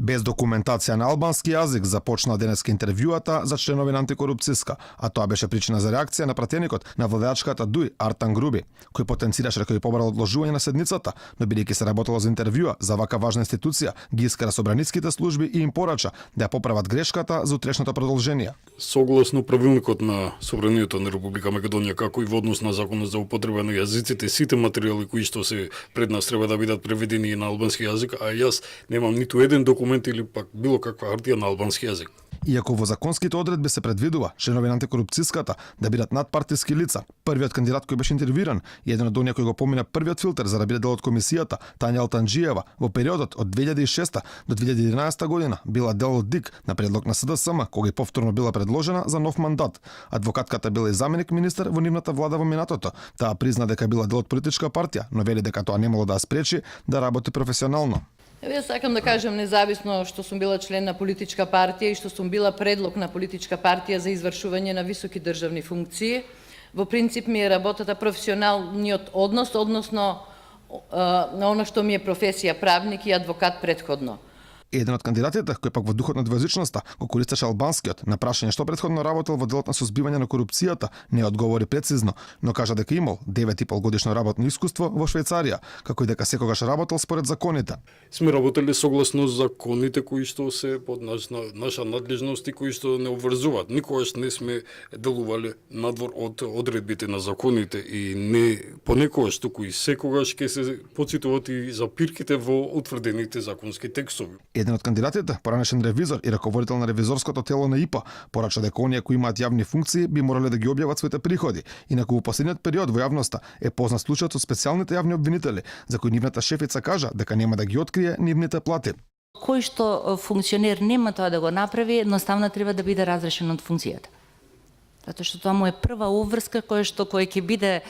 Без документација на албански јазик започна денеска интервјуата за членови на антикорупцијска, а тоа беше причина за реакција на пратеникот на владеачката ДУИ Артан Груби, кој потенцираше дека ја побара одложување на седницата, но бидејќи се работело за интервјуа за вака важна институција, ги искара собраницките служби и им порача да ја поправат грешката за утрешното продолжение. Согласно правилникот на Собранието на Република Македонија, како и во однос на Законот за употреба на јазиците, сите материјали кои што се пред нас треба да бидат преведени на албански јазик, а јас немам ниту еден документ или пак било каква хартија на албански јазик. Иако во законските одредби се предвидува членови на антикорупцијската да бидат надпартиски лица, првиот кандидат кој беше интервјуиран и еден од оние кои го помина првиот филтер за да биде дел од комисијата, Тања Алтанџиева, во периодот од 2006 до 2011 година била дел од ДИК на предлог на СДСМ, кога и повторно била предложена за нов мандат. Адвокатката била и заменик министер во нивната влада во минатото. Таа призна дека била дел од политичка партија, но вели дека тоа немало да ја спречи да работи професионално. Јас сакам да кажам, независно што сум била член на политичка партија и што сум била предлог на политичка партија за извршување на високи државни функции, во принцип ми е работата професионалниот однос, односно на она што ми е професија правник и адвокат претходно. Еден од кандидатите, кој пак во духот на двојазичноста го користеше албанскиот, на прашање што претходно работел во делот на сузбивање на корупцијата, не одговори прецизно, но кажа дека имал 9,5 годишно работно искуство во Швајцарија, како и дека секогаш работел според законите. Сме работели согласно законите кои што се под наша надлежност и кои што не обврзуваат. Никогаш не сме делувале надвор од одредбите на законите и не понекогаш, туку и секогаш ќе се потсетуваат и запирките во утврдените законски текстови. Еден од кандидатите, поранешен ревизор и раководител на ревизорското тело на ИПА, порача дека оние кои имаат јавни функции би морале да ги објават своите приходи. Инаку во последниот период во јавноста е познат случајот со специјалните јавни обвинители, за кои нивната шефица кажа дека нема да ги открие нивните плати. Кој што функционер нема тоа да го направи, едноставно треба да биде разрешен од функцијата. Затоа што тоа му е прва обврска кој ќе биде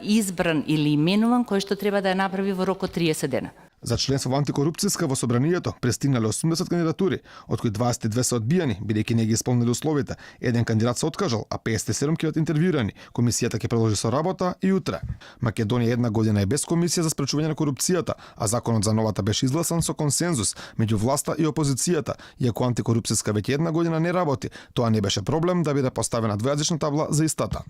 избран или именуван, кој што треба да ја направи во рок од 30 дена. За членство во антикорупцијска во собранието пристигнале 80 кандидатури, од кои 22 се одбијани, бидејќи не ги исполнили условите. Еден кандидат се откажал, а 57 ќе бидат интервјуирани. Комисијата ќе продолжи со работа и утре. Македонија една година е без комисија за спречување на корупцијата, а законот за новата беше изгласан со консензус меѓу власта и опозицијата. Иако антикорупцијска веќе една година не работи, тоа не беше проблем да биде поставена двојазична табла за истата.